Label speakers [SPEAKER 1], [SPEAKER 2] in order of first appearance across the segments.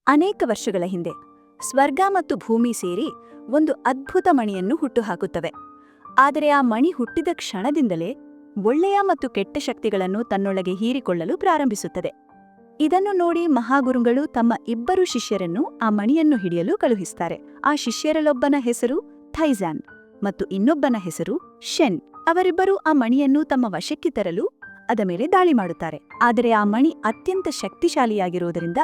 [SPEAKER 1] ಅನೇಕ ವರ್ಷಗಳ ಹಿಂದೆ ಸ್ವರ್ಗ ಮತ್ತು ಭೂಮಿ ಸೇರಿ ಒಂದು ಅದ್ಭುತ ಮಣಿಯನ್ನು ಹುಟ್ಟುಹಾಕುತ್ತವೆ. ಆದರೆ ಆ ಮಣಿ ಹುಟ್ಟಿದ ಕ್ಷಣದಿಂದಲೇ ಒಳ್ಳೆಯ ಮತ್ತು ಕೆಟ್ಟ ಶಕ್ತಿಗಳನ್ನು ತನ್ನೊಳಗೆ ಹೀರಿಕೊಳ್ಳಲು ಪ್ರಾರಂಭಿಸುತ್ತದೆ. ಇದನ್ನು ನೋಡಿ ಮಹಾಗುರುಗಳು ತಮ್ಮ ಇಬ್ಬರು ಶಿಷ್ಯರನ್ನು ಆ ಮಣಿಯನ್ನು ಹಿಡಿಯಲು ಕಳುಹಿಸುತ್ತಾರೆ. ಆ ಶಿಷ್ಯರಲ್ಲೊಬ್ಬನ ಹೆಸರು ಥೈಜಾನ್ ಮತ್ತು ಇನ್ನೊಬ್ಬನ ಹೆಸರು ಶೆನ್. ಅವರಿಬ್ಬರು ಆ ಮಣಿಯನ್ನು ತಮ್ಮ ವಶಕ್ಕೆ ತರಲು ಅದ ಮೇಲೆ ದಾಳಿ ಮಾಡುತ್ತಾರೆ. ಆದರೆ ಆ ಮಣಿ ಅತ್ಯಂತ ಶಕ್ತಿಶಾಲಿಯಾಗಿರುವುದರಿಂದ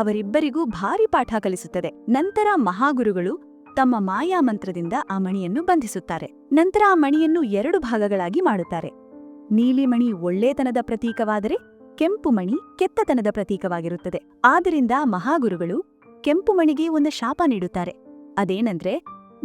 [SPEAKER 1] ಅವರಿಬ್ಬರಿಗೂ ಭಾರಿ ಪಾಠ ಕಲಿಸುತ್ತದೆ. ನಂತರ ಮಹಾಗುರುಗಳು ತಮ್ಮ ಮಾಯಾ ಮಂತ್ರದಿಂದ ಆ ಮಣಿಯನ್ನು ಬಂಧಿಸುತ್ತಾರೆ. ನಂತರ ಆ ಮಣಿಯನ್ನು 2 ಭಾಗಗಳಾಗಿ ಮಾಡುತ್ತಾರೆ. ನೀಲಿ ಮಣಿ ಒಳ್ಳೆತನದ ಪ್ರತೀಕವಾದರೆ ಕೆಂಪು ಮಣಿ ಕೆಟ್ಟತನದ ಪ್ರತೀಕವಾಗಿರುತ್ತದೆ. ಆದ್ದರಿಂದ ಮಹಾಗುರುಗಳು ಕೆಂಪು ಮಣಿಗೆ ಒಂದು ಶಾಪ ನೀಡುತ್ತಾರೆ. ಅದೇನೆಂದ್ರೆ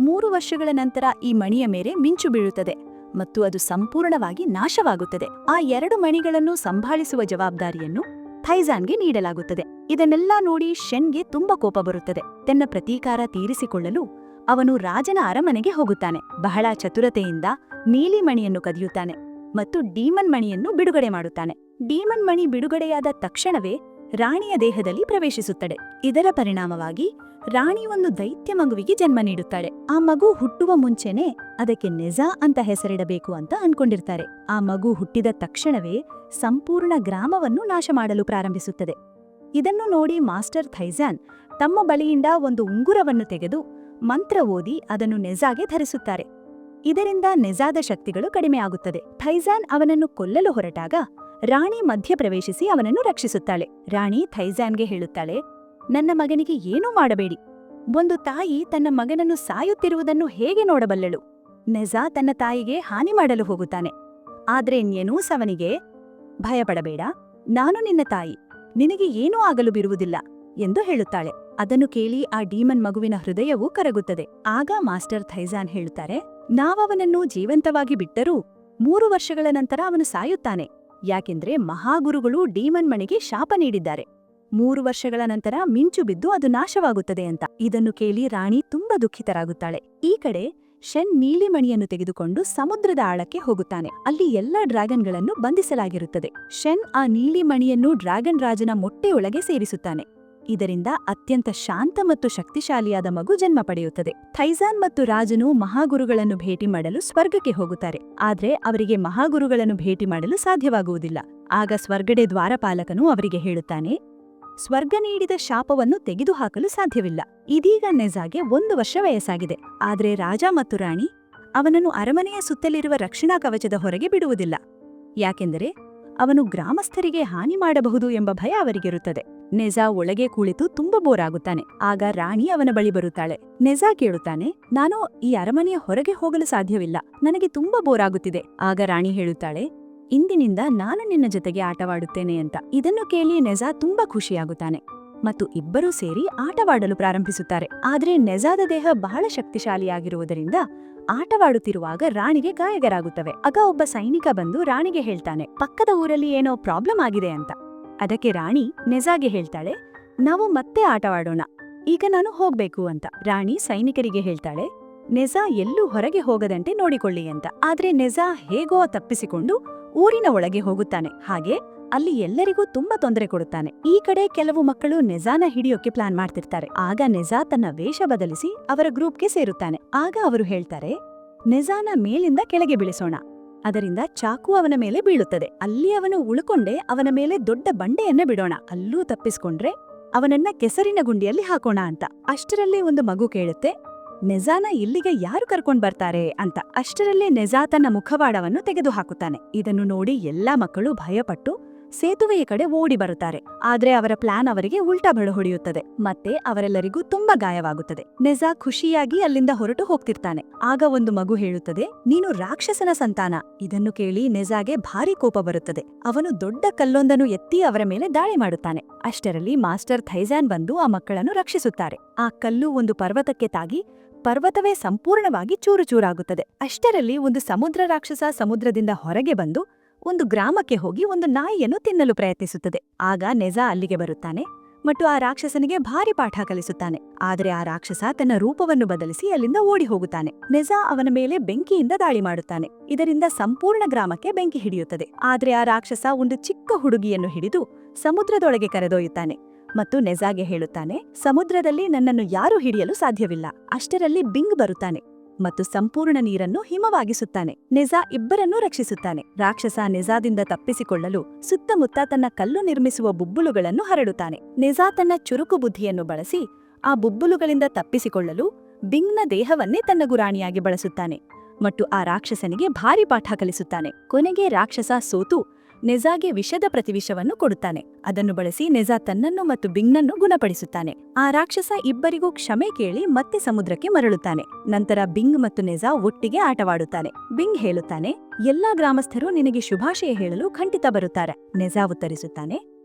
[SPEAKER 1] 3 ವರ್ಷಗಳ ನಂತರ ಈ ಮಣಿಯ ಮೇಲೆ ಮಿಂಚು ಬೀಳುತ್ತದೆ ಮತ್ತು ಅದು ಸಂಪೂರ್ಣವಾಗಿ ನಾಶವಾಗುತ್ತದೆ. ಆ 2 ಮಣಿಗಳನ್ನು ಸಂಭಾಳಿಸುವ ಜವಾಬ್ದಾರಿಯನ್ನು ಥೈಜಾನ್ಗೆ ನೀಡಲಾಗುತ್ತದೆ. ಇದನ್ನೆಲ್ಲ ನೋಡಿ ಶೆನ್ಗೆ ತುಂಬಾ ಕೋಪ ಬರುತ್ತದೆ. ತನ್ನ ಪ್ರತೀಕಾರ ತೀರಿಸಿಕೊಳ್ಳಲು ಅವನು ರಾಜನ ಅರಮನೆಗೆ ಹೋಗುತ್ತಾನೆ. ಬಹಳ ಚತುರತೆಯಿಂದ ನೀಲಿ ಮಣಿಯನ್ನು ಕದಿಯುತ್ತಾನೆ ಮತ್ತು ಡೀಮನ್ ಮಣಿಯನ್ನು ಬಿಡುಗಡೆ ಮಾಡುತ್ತಾನೆ. ಡೀಮನ್ ಮಣಿ ಬಿಡುಗಡೆಯಾದ ತಕ್ಷಣವೇ ರಾಣಿಯ ದೇಹದಲ್ಲಿ ಪ್ರವೇಶಿಸುತ್ತದೆ. ಇದರ ಪರಿಣಾಮವಾಗಿ ರಾಣಿ ಒಂದು ದೈತ್ಯ ಮಗುವಿಗೆ ಜನ್ಮ ನೀಡುತ್ತಾಳೆ. ಆ ಮಗು ಹುಟ್ಟುವ ಮುಂಚೆನೇ ಅದಕ್ಕೆ ನೆಜಾ ಅಂತ ಹೆಸರಿಡಬೇಕು ಅಂತ ಅನ್ಕೊಂಡಿರ್ತಾರೆ. ಆ ಮಗು ಹುಟ್ಟಿದ ತಕ್ಷಣವೇ ಸಂಪೂರ್ಣ ಗ್ರಾಮವನ್ನು ನಾಶ ಮಾಡಲು ಪ್ರಾರಂಭಿಸುತ್ತದೆ. ಇದನ್ನು ನೋಡಿ ಮಾಸ್ಟರ್ ಥೈಜಾನ್ ತಮ್ಮ ಬಳಿಯಿಂದ ಒಂದು ಉಂಗುರವನ್ನು ತೆಗೆದು ಮಂತ್ರ ಓದಿ ಅದನ್ನು ನೆಜಾಗೆ ಧರಿಸುತ್ತಾರೆ. ಇದರಿಂದ ನೆಜಾದ ಶಕ್ತಿಗಳು ಕಡಿಮೆಯಾಗುತ್ತದೆ. ಥೈಜಾನ್ ಅವನನ್ನು ಕೊಲ್ಲಲು ಹೊರಟಾಗ ರಾಣಿ ಮಧ್ಯಪ್ರವೇಶಿಸಿ ಅವನನ್ನು ರಕ್ಷಿಸುತ್ತಾಳೆ. ರಾಣಿ ಥೈಜಾನ್ಗೆ ಹೇಳುತ್ತಾಳೆ, ನನ್ನ ಮಗನಿಗೆ ಏನೂ ಮಾಡಬೇಡಿ. ಒಂದು ತಾಯಿ ತನ್ನ ಮಗನನ್ನು ಸಾಯುತ್ತಿರುವುದನ್ನು ಹೇಗೆ ನೋಡಬಲ್ಲಳು? ನೆಜಾ ತನ್ನ ತಾಯಿಗೆ ಹಾನಿ ಮಾಡಲು ಹೋಗುತ್ತಾನೆ. ಆದ್ರೆ ನ್ಯನೂಸ್ ಅವನಿಗೆ, ಭಯಪಡಬೇಡ, ನಾನು ನಿನ್ನ ತಾಯಿ, ನಿನಗೆ ಏನೂ ಆಗಲು ಬಿರುವುದಿಲ್ಲ ಎಂದು ಹೇಳುತ್ತಾಳೆ. ಅದನ್ನು ಕೇಳಿ ಆ ಡೀಮನ್ ಮಗುವಿನ ಹೃದಯವೂ ಕರಗುತ್ತದೆ. ಆಗ ಮಾಸ್ಟರ್ ಥೈಜಾನ್ ಹೇಳುತ್ತಾರೆ, ನಾವವನನ್ನು ಜೀವಂತವಾಗಿ ಬಿಟ್ಟರೂ 3 ವರ್ಷಗಳ ನಂತರ ಅವನು ಸಾಯುತ್ತಾನೆ. ಯಾಕೆಂದ್ರೆ ಮಹಾಗುರುಗಳು ಡೀಮನ್ ಮಣಿಗೆ ಶಾಪ ನೀಡಿದ್ದಾರೆ. 3 ವರ್ಷಗಳ ನಂತರ ಮಿಂಚು ಬಿದ್ದು ಅದು ನಾಶವಾಗುತ್ತದೆ ಅಂತ. ಇದನ್ನು ಕೇಳಿ ರಾಣಿ ತುಂಬಾ ದುಃಖಿತರಾಗುತ್ತಾಳೆ. ಈ ಕಡೆ ಶೆನ್ ನೀಲಿ ಮಣಿಯನ್ನು ತೆಗೆದುಕೊಂಡು ಸಮುದ್ರದ ಆಳಕ್ಕೆ ಹೋಗುತ್ತಾನೆ. ಅಲ್ಲಿ ಎಲ್ಲ ಡ್ರ್ಯಾಗನ್ಗಳನ್ನು ಬಂಧಿಸಲಾಗಿರುತ್ತದೆ. ಶೆನ್ ಆ ನೀಲಿ ಮಣಿಯನ್ನು ಡ್ರ್ಯಾಗನ್ ರಾಜನ ಮೊಟ್ಟೆಯೊಳಗೆ ಸೇರಿಸುತ್ತಾನೆ. ಇದರಿಂದ ಅತ್ಯಂತ ಶಾಂತ ಮತ್ತು ಶಕ್ತಿಶಾಲಿಯಾದ ಮಗು ಜನ್ಮ ಪಡೆಯುತ್ತದೆ. ಥೈಜಾನ್ ಮತ್ತು ರಾಜನು ಮಹಾಗುರುಗಳನ್ನು ಭೇಟಿ ಮಾಡಲು ಸ್ವರ್ಗಕ್ಕೆ ಹೋಗುತ್ತಾರೆ. ಆದ್ರೆ ಅವರಿಗೆ ಮಹಾಗುರುಗಳನ್ನು ಭೇಟಿ ಮಾಡಲು ಸಾಧ್ಯವಾಗುವುದಿಲ್ಲ. ಆಗ ಸ್ವರ್ಗಡೆ ದ್ವಾರಪಾಲಕನು ಅವರಿಗೆ ಹೇಳುತ್ತಾನೆ, ಸ್ವರ್ಗ ನೀಡಿದ ಶಾಪವನ್ನು ತೆಗೆದುಹಾಕಲು ಸಾಧ್ಯವಿಲ್ಲ. ಇದೀಗ ನೆಜಾಗೆ 1 ವರ್ಷ ವಯಸ್ಸಾಗಿದೆ. ಆದ್ರೆ ರಾಜ ಮತ್ತು ರಾಣಿ ಅವನನ್ನು ಅರಮನೆಯ ಸುತ್ತಲಿರುವ ರಕ್ಷಣಾ ಕವಚದ ಹೊರಗೆ ಬಿಡುವುದಿಲ್ಲ. ಯಾಕೆಂದರೆ ಅವನು ಗ್ರಾಮಸ್ಥರಿಗೆ ಹಾನಿ ಮಾಡಬಹುದು ಎಂಬ ಭಯ ಅವರಿಗಿರುತ್ತದೆ. ನೆಜಾ ಒಳಗೆ ಕುಳಿತು ತುಂಬಾ ಬೋರ್ ಆಗುತ್ತಾನೆ. ಆಗ ರಾಣಿ ಅವನ ಬಳಿ ಬರುತ್ತಾಳೆ. ನೆಜಾ ಕೇಳುತ್ತಾನೆ, ನಾನು ಈ ಅರಮನೆಯ ಹೊರಗೆ ಹೋಗಲು ಸಾಧ್ಯವಿಲ್ಲ, ನನಗೆ ತುಂಬಾ ಬೋರ್ ಆಗುತ್ತಿದೆ. ಆಗ ರಾಣಿ ಹೇಳುತ್ತಾಳೆ, ಇಂದಿನಿಂದ ನಾನು ನಿನ್ನ ಜೊತೆಗೆ ಆಟವಾಡುತ್ತೇನೆ ಅಂತ. ಇದನ್ನು ಕೇಳಿ ನೆಜಾ ತುಂಬಾ ಖುಷಿಯಾಗುತ್ತಾನೆ ಮತ್ತು ಇಬ್ಬರೂ ಸೇರಿ ಆಟವಾಡಲು ಪ್ರಾರಂಭಿಸುತ್ತಾರೆ. ಆದ್ರೆ ನೆಜಾದ ದೇಹ ಬಹಳ ಶಕ್ತಿಶಾಲಿಯಾಗಿರುವುದರಿಂದ ಆಟವಾಡುತ್ತಿರುವಾಗ ರಾಣಿಗೆ ಗಾಯಗರಾಗುತ್ತವೆ. ಆಗ ಒಬ್ಬ ಸೈನಿಕ ಬಂದು ರಾಣಿಗೆ ಹೇಳ್ತಾನೆ, ಪಕ್ಕದ ಊರಲ್ಲಿ ಏನೋ ಪ್ರಾಬ್ಲಮ್ ಆಗಿದೆ ಅಂತ. ಅದಕ್ಕೆ ರಾಣಿ ನೆಜಾಗೆ ಹೇಳ್ತಾಳೆ, ನಾವು ಮತ್ತೆ ಆಟವಾಡೋಣ, ಈಗ ನಾನು ಹೋಗ್ಬೇಕು ಅಂತ. ರಾಣಿ ಸೈನಿಕರಿಗೆ ಹೇಳ್ತಾಳೆ, ನೆಜಾ ಎಲ್ಲೂ ಹೊರಗೆ ಹೋಗದಂತೆ ನೋಡಿಕೊಳ್ಳಿ ಅಂತ. ಆದ್ರೆ ನೆಜಾ ಹೇಗೋ ತಪ್ಪಿಸಿಕೊಂಡು ಊರಿನ ಒಳಗೆ ಹೋಗುತ್ತಾನೆ. ಹಾಗೆ ಅಲ್ಲಿ ಎಲ್ಲರಿಗೂ ತುಂಬಾ ತೊಂದರೆ ಕೊಡುತ್ತಾನೆ. ಈ ಕಡೆ ಕೆಲವು ಮಕ್ಕಳು ನೆಜಾನ ಹಿಡಿಯೋಕೆ ಪ್ಲಾನ್ ಮಾಡ್ತಿರ್ತಾರೆ. ಆಗ ನೆಜಾ ತನ್ನ ವೇಷ ಬದಲಿಸಿ ಅವರ ಗ್ರೂಪ್ಗೆ ಸೇರುತ್ತಾನೆ. ಆಗ ಅವರು ಹೇಳ್ತಾರೆ, ನೆಜಾನ ಮೇಲಿಂದ ಕೆಳಗೆ ಬೀಳಿಸೋಣ, ಅದರಿಂದ ಚಾಕು ಅವನ ಮೇಲೆ ಬೀಳುತ್ತದೆ. ಅಲ್ಲಿ ಅವನು ಉಳ್ಕೊಂಡೆ ಅವನ ಮೇಲೆ ದೊಡ್ಡ ಬಂಡೆಯನ್ನ ಬಿಡೋಣ, ಅಲ್ಲೂ ತಪ್ಪಿಸ್ಕೊಂಡ್ರೆ ಅವನನ್ನ ಕೆಸರಿನ ಗುಂಡಿಯಲ್ಲಿ ಹಾಕೋಣ ಅಂತ. ಅಷ್ಟರಲ್ಲಿ ಒಂದು ಮಗು ಕೇಳುತ್ತೆ, ನೆಜಾನ ಇಲ್ಲಿಗೆ ಯಾರು ಕರ್ಕೊಂಡ್ ಬರ್ತಾರೆ ಅಂತ. ಅಷ್ಟರಲ್ಲೇ ನೆಜಾ ತನ್ನ ಮುಖವಾಡವನ್ನು ತೆಗೆದು ಹಾಕುತ್ತಾನೆ. ಇದನ್ನು ನೋಡಿ ಎಲ್ಲಾ ಮಕ್ಕಳು ಭಯಪಟ್ಟು ಸೇತುವೆಯ ಕಡೆ ಓಡಿ ಬರುತ್ತಾರೆ. ಆದ್ರೆ ಅವರ ಪ್ಲಾನ್ ಅವರಿಗೆ ಉಲ್ಟಾ ಬಳ ಹೊಡೆಯುತ್ತದೆ ಮತ್ತೆ ಅವರೆಲ್ಲರಿಗೂ ತುಂಬಾ ಗಾಯವಾಗುತ್ತದೆ. ನೆಜಾ ಖುಷಿಯಾಗಿ ಅಲ್ಲಿಂದ ಹೊರಟು ಹೋಗ್ತಿರ್ತಾನೆ. ಆಗ ಒಂದು ಮಗು ಹೇಳುತ್ತದೆ, ನೀನು ರಾಕ್ಷಸನ ಸಂತಾನ. ಇದನ್ನು ಕೇಳಿ ನೆಜಾಗೆ ಭಾರಿ ಕೋಪ ಬರುತ್ತದೆ. ಅವನು ದೊಡ್ಡ ಕಲ್ಲೊಂದನ್ನು ಎತ್ತಿ ಅವರ ಮೇಲೆ ದಾಳಿ ಮಾಡುತ್ತಾನೆ. ಅಷ್ಟರಲ್ಲಿ ಮಾಸ್ಟರ್ ಥೈಜಾನ್ ಬಂದು ಆ ಮಕ್ಕಳನ್ನು ರಕ್ಷಿಸುತ್ತಾರೆ. ಆ ಕಲ್ಲು ಒಂದು ಪರ್ವತಕ್ಕೆ ತಾಗಿ ಪರ್ವತವೇ ಸಂಪೂರ್ಣವಾಗಿ ಚೂರು ಚೂರಾಗುತ್ತದೆ. ಅಷ್ಟರಲ್ಲಿ ಒಂದು ಸಮುದ್ರ ರಾಕ್ಷಸ ಸಮುದ್ರದಿಂದ ಹೊರಗೆ ಬಂದು ಒಂದು ಗ್ರಾಮಕ್ಕೆ ಹೋಗಿ ಒಂದು ನಾಯಿಯನ್ನು ತಿನ್ನಲು ಪ್ರಯತ್ನಿಸುತ್ತದೆ. ಆಗ ನೆಜಾ ಅಲ್ಲಿಗೆ ಬರುತ್ತಾನೆ ಮತ್ತು ಆ ರಾಕ್ಷಸನಿಗೆ ಭಾರಿ ಪಾಠ ಕಲಿಸುತ್ತಾನೆ. ಆದರೆ ಆ ರಾಕ್ಷಸ ತನ್ನ ರೂಪವನ್ನು ಬದಲಿಸಿ ಅಲ್ಲಿಂದ ಓಡಿ ಹೋಗುತ್ತಾನೆ. ನೆಜಾ ಅವನ ಮೇಲೆ ಬೆಂಕಿಯಿಂದ ದಾಳಿ ಮಾಡುತ್ತಾನೆ. ಇದರಿಂದ ಸಂಪೂರ್ಣ ಗ್ರಾಮಕ್ಕೆ ಬೆಂಕಿ ಹಿಡಿಯುತ್ತದೆ. ಆದರೆ ಆ ರಾಕ್ಷಸ ಒಂದು ಚಿಕ್ಕ ಹುಡುಗಿಯನ್ನು ಹಿಡಿದು ಸಮುದ್ರದೊಳಗೆ ಕರೆದೊಯ್ಯುತ್ತಾನೆ ಮತ್ತು ನೆಜಾಗೆ ಹೇಳುತ್ತಾನೆ, ಸಮುದ್ರದಲ್ಲಿ ನನ್ನನ್ನು ಯಾರೂ ಹಿಡಿಯಲು ಸಾಧ್ಯವಿಲ್ಲ. ಅಷ್ಟರಲ್ಲಿ ಬಿಂಗ್ ಬರುತ್ತಾನೆ ಮತ್ತು ಸಂಪೂರ್ಣ ನೀರನ್ನು ಹಿಮವಾಗಿಸುತ್ತಾನೆ. ನೆಜಾ ಇಬ್ಬರನ್ನೂ ರಕ್ಷಿಸುತ್ತಾನೆ. ರಾಕ್ಷಸ ನೆಜಾದಿಂದ ತಪ್ಪಿಸಿಕೊಳ್ಳಲು ಸುತ್ತಮುತ್ತ ತನ್ನ ಕಲ್ಲು ನಿರ್ಮಿಸುವ ಬುಬ್ಬುಲುಗಳನ್ನು ಹರಡುತ್ತಾನೆ. ನೆಜಾ ತನ್ನ ಚುರುಕು ಬುದ್ಧಿಯನ್ನು ಬಳಸಿ ಆ ಬುಬ್ಬುಲುಗಳಿಂದ ತಪ್ಪಿಸಿಕೊಳ್ಳಲು ಬಿಂಗ್ನ ದೇಹವನ್ನೇ ತನ್ನ ಗುರಾಣಿಯಾಗಿ ಬಳಸುತ್ತಾನೆ ಮತ್ತು ಆ ರಾಕ್ಷಸನಿಗೆ ಭಾರಿ ಪಾಠ ಕಲಿಸುತ್ತಾನೆ. ಕೊನೆಗೆ ರಾಕ್ಷಸ ಸೋತು ನೆಜಾಗೆ ವಿಷದ ಪ್ರತಿವಿಷವನ್ನು ಕೊಡುತ್ತಾನೆ. ಅದನ್ನು ಬಳಸಿ ನೆಜಾ ತನ್ನನ್ನು ಮತ್ತು ಬಿಂಗ್ನನ್ನು ಗುಣಪಡಿಸುತ್ತಾನೆ. ಆ ರಾಕ್ಷಸ ಇಬ್ಬರಿಗೂ ಕ್ಷಮೆ ಕೇಳಿ ಮತ್ತೆ ಸಮುದ್ರಕ್ಕೆ ಮರಳುತ್ತಾನೆ. ನಂತರ ಬಿಂಗ್ ಮತ್ತು ನೆಜಾ ಒಟ್ಟಿಗೆ ಆಟವಾಡುತ್ತಾನೆ. ಬಿಂಗ್ ಹೇಳುತ್ತಾನೆ, ಎಲ್ಲಾ ಗ್ರಾಮಸ್ಥರು ನಿನಗೆ ಶುಭಾಶಯ ಹೇಳಲು ಖಂಡಿತ ಬರುತ್ತಾರೆ. ನೆಜಾ ಉತ್ತರಿಸುತ್ತಾನೆ,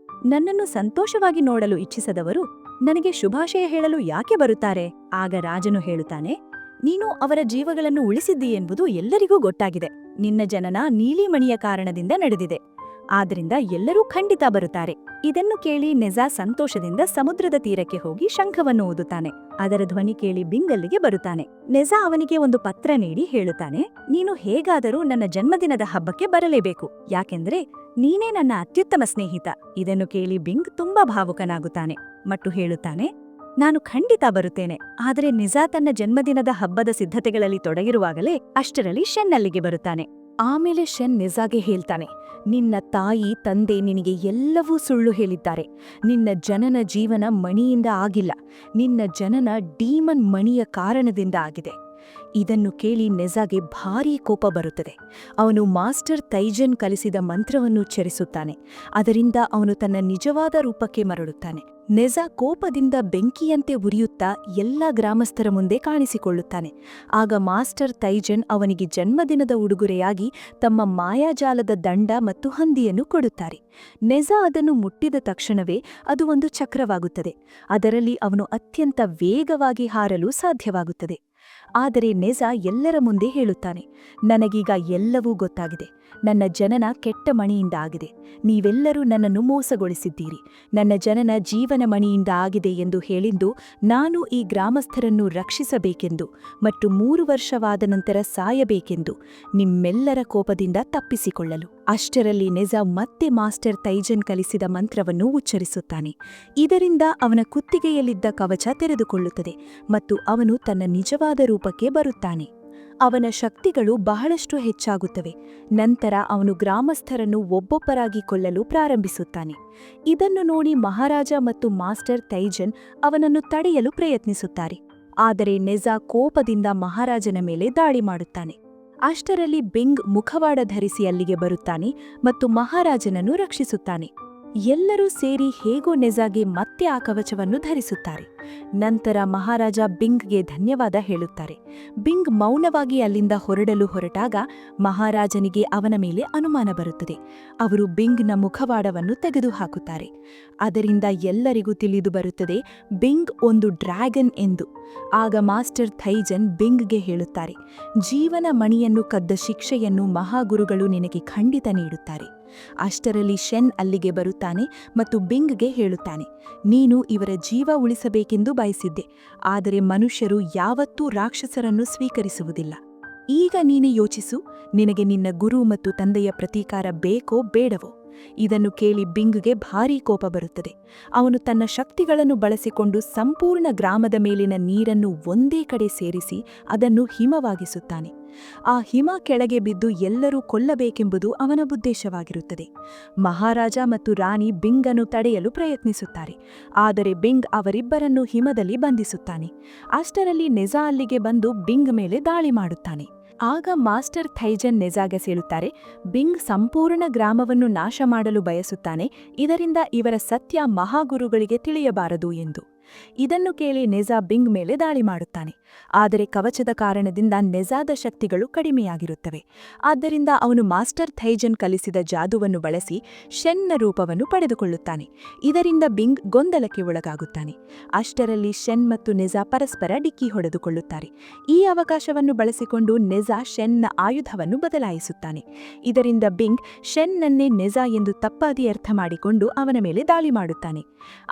[SPEAKER 1] ನನ್ನನ್ನು ಸಂತೋಷವಾಗಿ ನೋಡಲು ಇಚ್ಛಿಸದವರು ನನಗೆ ಶುಭಾಶಯ ಹೇಳಲು ಯಾಕೆ ಬರುತ್ತಾರೆ? ಆಗ ರಾಜನು ಹೇಳುತ್ತಾನೆ, ನೀನು ಅವರ ಜೀವಗಳನ್ನು ಉಳಿಸಿದ್ದೀ ಎಂಬುದು ಎಲ್ಲರಿಗೂ ಗೊತ್ತಾಗಿದೆ. ನಿನ್ನ ಜನನ ನೀಲಿಮಣಿಯ ಕಾರಣದಿಂದ ನಡೆದಿದೆ. ಆದ್ರಿಂದ ಎಲ್ಲರೂ ಖಂಡಿತ ಬರುತ್ತಾರೆ. ಇದನ್ನು ಕೇಳಿ ನೆಜಾ ಸಂತೋಷದಿಂದ ಸಮುದ್ರದ ತೀರಕ್ಕೆ ಹೋಗಿ ಶಂಖವನ್ನು ಊದುತ್ತಾನೆ. ಅದರ ಧ್ವನಿ ಕೇಳಿ ಬಿಂಗ್ ಅಲ್ಲಿಗೆ ಬರುತ್ತಾನೆ. ನೆಜಾ ಅವನಿಗೆ ಒಂದು ಪತ್ರ ನೀಡಿ ಹೇಳುತ್ತಾನೆ, ನೀನು ಹೇಗಾದರೂ ನನ್ನ ಜನ್ಮದಿನದ ಹಬ್ಬಕ್ಕೆ ಬರಲೇಬೇಕು, ಯಾಕೆಂದ್ರೆ ನೀನೇ ನನ್ನ ಅತ್ಯುತ್ತಮ ಸ್ನೇಹಿತ. ಇದನ್ನು ಕೇಳಿ ಬಿಂಗ್ ತುಂಬಾ ಭಾವುಕನಾಗುತ್ತಾನೆ ಮತ್ತು ಹೇಳುತ್ತಾನೆ, ನಾನು ಖಂಡಿತ ಬರುತ್ತೇನೆ. ಆದರೆ ನಿಜಾ ತನ್ನ ಜನ್ಮದಿನದ ಹಬ್ಬದ ಸಿದ್ಧತೆಗಳಲ್ಲಿ ತೊಡಗಿರುವಾಗಲೇ ಅಷ್ಟರಲ್ಲಿ ಶೆನ್ ಅಲ್ಲಿಗೆ ಬರುತ್ತಾನೆ. ಆಮೇಲೆ ಶೆನ್ ನಿಜಾಗೆ ಹೇಳ್ತಾನೆ, ನಿನ್ನ ತಾಯಿ ತಂದೆ ನಿನಗೆ ಎಲ್ಲವೂ ಸುಳ್ಳು ಹೇಳಿದ್ದಾರೆ. ನಿನ್ನ ಜನನ ಜೀವನ ಮಣಿಯಿಂದ ಆಗಿಲ್ಲ, ನಿನ್ನ ಜನನ ಡೀಮನ್ ಮಣಿಯ ಕಾರಣದಿಂದ ಆಗಿದೆ. ಇದನ್ನು ಕೇಳಿ ನೆಜಾಗೆ ಭಾರೀ ಕೋಪ ಬರುತ್ತದೆ. ಅವನು ಮಾಸ್ಟರ್ ತೈಜನ್ ಕಲಿಸಿದ ಮಂತ್ರವನ್ನು ಉಚ್ಚರಿಸುತ್ತಾನೆ. ಅದರಿಂದ ಅವನು ತನ್ನ ನಿಜವಾದ ರೂಪಕ್ಕೆ ಮರಳುತ್ತಾನೆ. ನೆಜಾ ಕೋಪದಿಂದ ಬೆಂಕಿಯಂತೆ ಉರಿಯುತ್ತಾ ಎಲ್ಲ ಗ್ರಾಮಸ್ಥರ ಮುಂದೆ ಕಾಣಿಸಿಕೊಳ್ಳುತ್ತಾನೆ. ಆಗ ಮಾಸ್ಟರ್ ತೈಜನ್ ಅವನಿಗೆ ಜನ್ಮದಿನದ ಉಡುಗೊರೆಯಾಗಿ ತಮ್ಮ ಮಾಯಾಜಾಲದ ದಂಡ ಮತ್ತು ಹಂದಿಯನ್ನು ಕೊಡುತ್ತಾರೆ. ನೆಜಾ ಅದನ್ನು ಮುಟ್ಟಿದ ತಕ್ಷಣವೇ ಅದು ಒಂದು ಚಕ್ರವಾಗುತ್ತದೆ. ಅದರಲ್ಲಿ ಅವನು ಅತ್ಯಂತ ವೇಗವಾಗಿ ಹಾರಲು ಸಾಧ್ಯವಾಗುತ್ತದೆ. ಆದರೆ ನೆಜಾ ಎಲ್ಲರ ಮುಂದೆ ಹೇಳುತ್ತಾನೆ, ನನಗೀಗ ಎಲ್ಲವೂ ಗೊತ್ತಾಗಿದೆ. ನನ್ನ ಜನನ ಕೆಟ್ಟ ಮಣಿಯಿಂದ ಆಗಿದೆ. ನೀವೆಲ್ಲರೂ ನನ್ನನ್ನು ಮೋಸಗೊಳಿಸಿದ್ದೀರಿ. ನನ್ನ ಜನನ ಜೀವನ ಮಣಿಯಿಂದ ಆಗಿದೆ ಎಂದು ಹೇಳಿದ್ದು ನಾನು ಈ ಗ್ರಾಮಸ್ಥರನ್ನು ರಕ್ಷಿಸಬೇಕೆಂದು ಮತ್ತು 3 ವರ್ಷವಾದ ನಂತರ ಸಾಯಬೇಕೆಂದು, ನಿಮ್ಮೆಲ್ಲರ ಕೋಪದಿಂದ ತಪ್ಪಿಸಿಕೊಳ್ಳಲು. ಅಷ್ಟರಲ್ಲಿ ನೆಜಾ ಮತ್ತೆ ಮಾಸ್ಟರ್ ತೈಜನ್ ಕಲಿಸಿದ ಮಂತ್ರವನ್ನು ಉಚ್ಚರಿಸುತ್ತಾನೆ. ಇದರಿಂದ ಅವನ ಕುತ್ತಿಗೆಯಲ್ಲಿದ್ದ ಕವಚ ತೆರೆದುಕೊಳ್ಳುತ್ತದೆ ಮತ್ತು ಅವನು ತನ್ನ ನಿಜವಾದ ರೂಪಕ್ಕೆ ಬರುತ್ತಾನೆ. ಅವನ ಶಕ್ತಿಗಳು ಬಹಳಷ್ಟು ಹೆಚ್ಚಾಗುತ್ತವೆ. ನಂತರ ಅವನು ಗ್ರಾಮಸ್ಥರನ್ನು ಒಬ್ಬೊಬ್ಬರಾಗಿ ಕೊಲ್ಲಲು ಪ್ರಾರಂಭಿಸುತ್ತಾನೆ. ಇದನ್ನು ನೋಡಿ ಮಹಾರಾಜ ಮತ್ತು ಮಾಸ್ಟರ್ ತೈಜನ್ ಅವನನ್ನು ತಡೆಯಲು ಪ್ರಯತ್ನಿಸುತ್ತಾರೆ. ಆದರೆ ನೆಜಾ ಕೋಪದಿಂದ ಮಹಾರಾಜನ ಮೇಲೆ ದಾಳಿ ಮಾಡುತ್ತಾನೆ. ಅಷ್ಟರಲ್ಲಿ ಬಿಂಗ್ ಮುಖವಾಡ ಧರಿಸಿ ಅಲ್ಲಿಗೆ ಬರುತ್ತಾನೆ ಮತ್ತು ಮಹಾರಾಜನನ್ನು ರಕ್ಷಿಸುತ್ತಾನೆ. ಎಲ್ಲರೂ ಸೇರಿ ಹೇಗೋ ನೆಜಾಗೆ ಮತ್ತೆ ಆ ಕವಚವನ್ನು ಧರಿಸುತ್ತಾರೆ. ನಂತರ ಮಹಾರಾಜ ಬಿಂಗ್ಗೆ ಧನ್ಯವಾದ ಹೇಳುತ್ತಾರೆ. ಬಿಂಗ್ ಮೌನವಾಗಿ ಅಲ್ಲಿಂದ ಹೊರಟಾಗ ಮಹಾರಾಜನಿಗೆ ಅವನ ಮೇಲೆ ಅನುಮಾನ ಬರುತ್ತದೆ. ಅವರು ಬಿಂಗ್ನ ಮುಖವಾಡವನ್ನು ತೆಗೆದುಹಾಕುತ್ತಾರೆ. ಅದರಿಂದ ಎಲ್ಲರಿಗೂ ತಿಳಿದು ಬರುತ್ತದೆ ಬಿಂಗ್ ಒಂದು ಡ್ರ್ಯಾಗನ್ ಎಂದು. ಆಗ ಮಾಸ್ಟರ್ ಥೈಜನ್ ಬಿಂಗ್ಗೆ ಹೇಳುತ್ತಾರೆ, ಜೀವನ ಮಣಿಯನ್ನು ಕದ್ದ ಶಿಕ್ಷೆಯನ್ನು ಮಹಾಗುರುಗಳು ನಿನಗೆ ಖಂಡಿತ ನೀಡುತ್ತಾರೆ. ಅಷ್ಟರಲ್ಲಿ ಶೆನ್ ಅಲ್ಲಿಗೆ ಬರುತ್ತಾನೆ ಮತ್ತು ಬಿಂಗ್ಗೆ ಹೇಳುತ್ತಾನೆ, ನೀನು ಇವರ ಜೀವ ಉಳಿಸಬೇಕೆಂದು ಬಯಸಿದ್ದೆ, ಆದರೆ ಮನುಷ್ಯರು ಯಾವತ್ತೂ ರಾಕ್ಷಸರನ್ನು ಸ್ವೀಕರಿಸುವುದಿಲ್ಲ. ಈಗ ನೀನೇ ಯೋಚಿಸು, ನಿನಗೆ ನಿನ್ನ ಗುರು ಮತ್ತು ತಂದೆಯ ಪ್ರತೀಕಾರ ಬೇಕೋ ಬೇಡವೋ? ಇದನ್ನು ಕೇಳಿ ಬಿಂಗ್ಗೆ ಭಾರೀ ಕೋಪ ಬರುತ್ತದೆ. ಅವನು ತನ್ನ ಶಕ್ತಿಗಳನ್ನು ಬಳಸಿಕೊಂಡು ಸಂಪೂರ್ಣ ಗ್ರಾಮದ ಮೇಲಿನ ನೀರನ್ನು ಒಂದೇ ಕಡೆ ಸೇರಿಸಿ ಅದನ್ನು ಹಿಮವಾಗಿಸುತ್ತಾನೆ. ಆ ಹಿಮ ಕೆಳಗೆ ಬಿದ್ದು ಎಲ್ಲರೂ ಕೊಲ್ಲಬೇಕೆಂಬುದು ಅವನ ಉದ್ದೇಶವಾಗಿರುತ್ತದೆ. ಮಹಾರಾಜ ಮತ್ತು ರಾಣಿ ಬಿಂಗನ್ನು ತಡೆಯಲು ಪ್ರಯತ್ನಿಸುತ್ತಾರೆ. ಆದರೆ ಬಿಂಗ್ ಅವರಿಬ್ಬರನ್ನು ಹಿಮದಲ್ಲಿ ಬಂಧಿಸುತ್ತಾನೆ. ಅಷ್ಟರಲ್ಲಿ ನೆಜಾ ಅಲ್ಲಿಗೆ ಬಂದು ಬಿಂಗ್ ಮೇಲೆ ದಾಳಿ ಮಾಡುತ್ತಾನೆ. ಆಗ ಮಾಸ್ಟರ್ ಥೈಜನ್ ನೆಜಾಗೆ ಹೇಳುತ್ತಾರೆ, ಬಿಂಗ್ ಸಂಪೂರ್ಣ ಗ್ರಾಮವನ್ನು ನಾಶ ಮಾಡಲು ಬಯಸುತ್ತಾನೆ. ಇದರಿಂದ ಇವರ ಸತ್ಯ ಮಹಾಗುರುಗಳಿಗೆ ತಿಳಿಯಬಾರದು ಎಂದು. ಇದನ್ನು ಕೇಳಿ ನೆಜಾ ಬಿಂಗ್ ಮೇಲೆ ದಾಳಿ ಮಾಡುತ್ತಾನೆ. ಆದರೆ ಕವಚದ ಕಾರಣದಿಂದ ನೆಜಾದ ಶಕ್ತಿಗಳು ಕಡಿಮೆಯಾಗಿರುತ್ತವೆ. ಆದ್ದರಿಂದ ಅವನು ಮಾಸ್ಟರ್ ಥೈಜನ್ ಕಲಿಸಿದ ಜಾದುವನ್ನು ಬಳಸಿ ಶೆನ್ನ ರೂಪವನ್ನು ಪಡೆದುಕೊಳ್ಳುತ್ತಾನೆ. ಇದರಿಂದ ಬಿಂಗ್ ಗೊಂದಲಕ್ಕೆ ಒಳಗಾಗುತ್ತಾನೆ. ಅಷ್ಟರಲ್ಲಿ ಶೆನ್ ಮತ್ತು ನೆಜಾ ಪರಸ್ಪರ ಡಿಕ್ಕಿ ಹೊಡೆದುಕೊಳ್ಳುತ್ತಾರೆ. ಈ ಅವಕಾಶವನ್ನು ಬಳಸಿಕೊಂಡು ನೆಜಾ ಶೆನ್ನ ಆಯುಧವನ್ನು ಬದಲಾಯಿಸುತ್ತಾನೆ. ಇದರಿಂದ ಬಿಂಗ್ ಶೆನ್ನನ್ನೇ ನೆಜಾ ಎಂದು ತಪ್ಪಾಗಿ ಅರ್ಥ ಮಾಡಿಕೊಂಡು ಅವನ ಮೇಲೆ ದಾಳಿ ಮಾಡುತ್ತಾನೆ.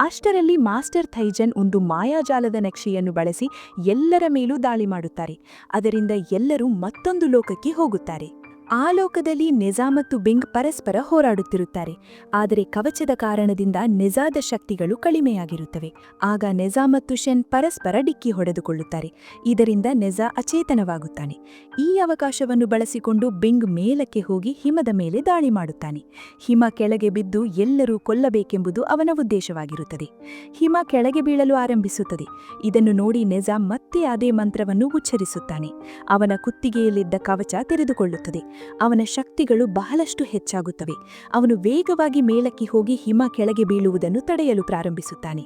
[SPEAKER 1] ಅಷ್ಟರಲ್ಲಿ ಮಾಸ್ಟರ್ ಥೈಜನ್ ಒಂದು ಮಾಯಾಜಾಲದ ನಕ್ಷೆಯನ್ನು ಬಳಸಿ ಎಲ್ಲರ ಮೇಲೂ ದಾಳಿ ಮಾಡುತ್ತಾರೆ. ಅದರಿಂದ ಎಲ್ಲರೂ ಮತ್ತೊಂದು ಲೋಕಕ್ಕೆ ಹೋಗುತ್ತಾರೆ. ಆ ಲೋಕದಲ್ಲಿ ನೆಜಾ ಮತ್ತು ಬಿಂಗ್ ಪರಸ್ಪರ ಹೋರಾಡುತ್ತಿರುತ್ತಾರೆ. ಆದರೆ ಕವಚದ ಕಾರಣದಿಂದ ನೆಜಾದ ಶಕ್ತಿಗಳು ಕಡಿಮೆಯಾಗಿರುತ್ತವೆ. ಆಗ ನೆಜಾ ಮತ್ತು ಶೆನ್ ಪರಸ್ಪರ ಡಿಕ್ಕಿ ಹೊಡೆದುಕೊಳ್ಳುತ್ತಾರೆ. ಇದರಿಂದ ನೆಜಾ ಅಚೇತನವಾಗುತ್ತಾನೆ. ಈ ಅವಕಾಶವನ್ನು ಬಳಸಿಕೊಂಡು ಬಿಂಗ್ ಮೇಲಕ್ಕೆ ಹೋಗಿ ಹಿಮದ ಮೇಲೆ ದಾಳಿ ಮಾಡುತ್ತಾನೆ. ಹಿಮ ಕೆಳಗೆ ಬಿದ್ದು ಎಲ್ಲರೂ ಕೊಲ್ಲಬೇಕೆಂಬುದು ಅವನ ಉದ್ದೇಶವಾಗಿರುತ್ತದೆ. ಹಿಮ ಕೆಳಗೆ ಬೀಳಲು ಆರಂಭಿಸುತ್ತದೆ. ಇದನ್ನು ನೋಡಿ ನೆಜಾ ಮತ್ತೆ ಅದೇ ಮಂತ್ರವನ್ನು ಉಚ್ಚರಿಸುತ್ತಾನೆ. ಅವನ ಕುತ್ತಿಗೆಯಲ್ಲಿದ್ದ ಕವಚ ತೆರೆದುಕೊಳ್ಳುತ್ತದೆ. ಅವನ ಶಕ್ತಿಗಳು ಬಹಳಷ್ಟು ಹೆಚ್ಚಾಗುತ್ತವೆ. ಅವನು ವೇಗವಾಗಿ ಮೇಲಕ್ಕೆ ಹೋಗಿ ಹಿಮ ಕೆಳಗೆ ಬೀಳುವುದನ್ನು ತಡೆಯಲು ಪ್ರಾರಂಭಿಸುತ್ತಾನೆ.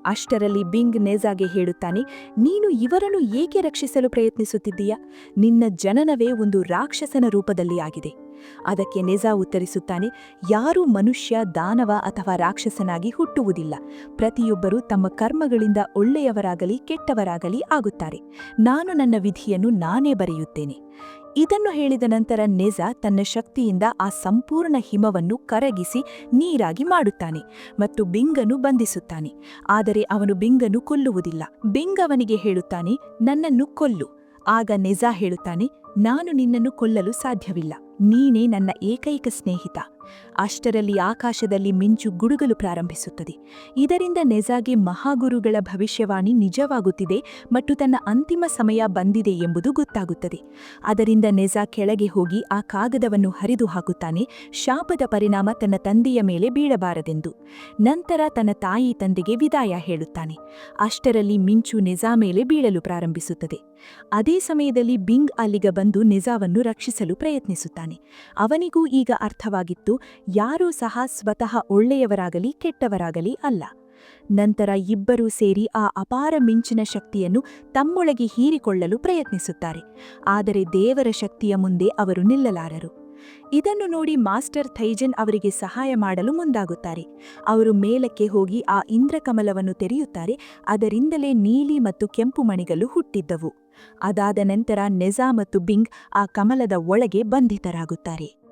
[SPEAKER 1] ಅಷ್ಟರಲ್ಲಿ ಬಿಂಗ್ ನೆಜಾಗೆ ಹೇಳುತ್ತಾನೆ, ನೀನು ಇವರನ್ನು ಏಕೆ ರಕ್ಷಿಸಲು ಪ್ರಯತ್ನಿಸುತ್ತಿದ್ದೀಯಾ? ನಿನ್ನ ಜನನವೇ ಒಂದು ರಾಕ್ಷಸನ ರೂಪದಲ್ಲಿ ಆಗಿದೆ. ಅದಕ್ಕೆ ನೆಜಾ ಉತ್ತರಿಸುತ್ತಾನೆ, ಯಾರೂ ಮನುಷ್ಯ, ದಾನವ ಅಥವಾ ರಾಕ್ಷಸನಾಗಿ ಹುಟ್ಟುವುದಿಲ್ಲ. ಪ್ರತಿಯೊಬ್ಬರೂ ತಮ್ಮ ಕರ್ಮಗಳಿಂದ ಒಳ್ಳೆಯವರಾಗಲಿ ಕೆಟ್ಟವರಾಗಲಿ ಆಗುತ್ತಾರೆ. ನಾನು ನನ್ನ ವಿಧಿಯನ್ನು ನಾನೇ ಬರೆಯುತ್ತೇನೆ. ಇದನ್ನು ಹೇಳಿದ ನಂತರ ನೆಜಾ ತನ್ನ ಶಕ್ತಿಯಿಂದ ಆ ಸಂಪೂರ್ಣ ಹಿಮವನ್ನು ಕರಗಿಸಿ ನೀರಾಗಿ ಮಾಡುತ್ತಾನೆ ಮತ್ತು ಬಿಂಗನ್ನು ಬಂಧಿಸುತ್ತಾನೆ. ಆದರೆ ಅವನು ಬಿಂಗನ್ನು ಕೊಲ್ಲುವುದಿಲ್ಲ. ಬಿಂಗ್ ಅವನಿಗೆ ಹೇಳುತ್ತಾನೆ, ನನ್ನನ್ನು ಕೊಲ್ಲು. ಆಗ ನೆಜಾ ಹೇಳುತ್ತಾನೆ, ನಾನು ನಿನ್ನನ್ನು ಕೊಲ್ಲಲು ಸಾಧ್ಯವಿಲ್ಲ. ನೀನೇ ನನ್ನ ಏಕೈಕ ಸ್ನೇಹಿತ. ಅಷ್ಟರಲ್ಲಿ ಆಕಾಶದಲ್ಲಿ ಮಿಂಚು ಗುಡುಗಲು ಪ್ರಾರಂಭಿಸುತ್ತದೆ. ಇದರಿಂದ ನೆಜಾಗೆ ಮಹಾಗುರುಗಳ ಭವಿಷ್ಯವಾಣಿ ನಿಜವಾಗುತ್ತಿದೆ ಮತ್ತು ತನ್ನ ಅಂತಿಮ ಸಮಯ ಬಂದಿದೆ ಎಂಬುದು ಗೊತ್ತಾಗುತ್ತದೆ. ಅದರಿಂದ ನೆಜಾ ಕೆಳಗೆ ಹೋಗಿ ಆ ಕಾಗದವನ್ನು ಹರಿದು ಹಾಕುತ್ತಾನೆ, ಶಾಪದ ಪರಿಣಾಮ ತನ್ನ ತಂದೆಯ ಮೇಲೆ ಬೀಳಬಾರದೆಂದು. ನಂತರ ತನ್ನ ತಾಯಿ ತಂದೆಗೆ ವಿದಾಯ ಹೇಳುತ್ತಾನೆ. ಅಷ್ಟರಲ್ಲಿ ಮಿಂಚು ನೆಜಾ ಮೇಲೆ ಬೀಳಲು ಪ್ರಾರಂಭಿಸುತ್ತದೆ. ಅದೇ ಸಮಯದಲ್ಲಿ ಬಿಂಗ್ ಅಲ್ಲಿಗೆ ಬಂದು ನೆಜಾವನ್ನು ರಕ್ಷಿಸಲು ಪ್ರಯತ್ನಿಸುತ್ತಾನೆ. ಅವನಿಗೂ ಈಗ ಅರ್ಥವಾಗಿತ್ತು, ಯಾರೂ ಸಹ ಸ್ವತಃ ಒಳ್ಳೆಯವರಾಗಲಿ ಕೆಟ್ಟವರಾಗಲಿ ಅಲ್ಲ. ನಂತರ ಇಬ್ಬರೂ ಸೇರಿ ಆ ಅಪಾರ ಮಿಂಚಿನ ಶಕ್ತಿಯನ್ನು ತಮ್ಮೊಳಗೆ ಹೀರಿಕೊಳ್ಳಲು ಪ್ರಯತ್ನಿಸುತ್ತಾರೆ. ಆದರೆ ದೇವರ ಶಕ್ತಿಯ ಮುಂದೆ ಅವರು ನಿಲ್ಲಲಾರರು. ಇದನ್ನು ನೋಡಿ ಮಾಸ್ಟರ್ ಥೈಜನ್ ಅವರಿಗೆ ಸಹಾಯ ಮಾಡಲು ಮುಂದಾಗುತ್ತಾರೆ. ಅವರು ಮೇಲಕ್ಕೆ ಹೋಗಿ ಆ ಇಂದ್ರಕಮಲವನ್ನು ತೆರೆಯುತ್ತಾರೆ. ಅದರಿಂದಲೇ ನೀಲಿ ಮತ್ತು ಕೆಂಪು ಮಣಿಗಳು ಹುಟ್ಟಿದ್ದವು. ಅದಾದ ನಂತರ ನೆಜಾ ಮತ್ತು ಬಿಂಗ್ ಆ ಕಮಲದ ಒಳಗೆ ಬಂಧಿತರಾಗುತ್ತಾರೆ.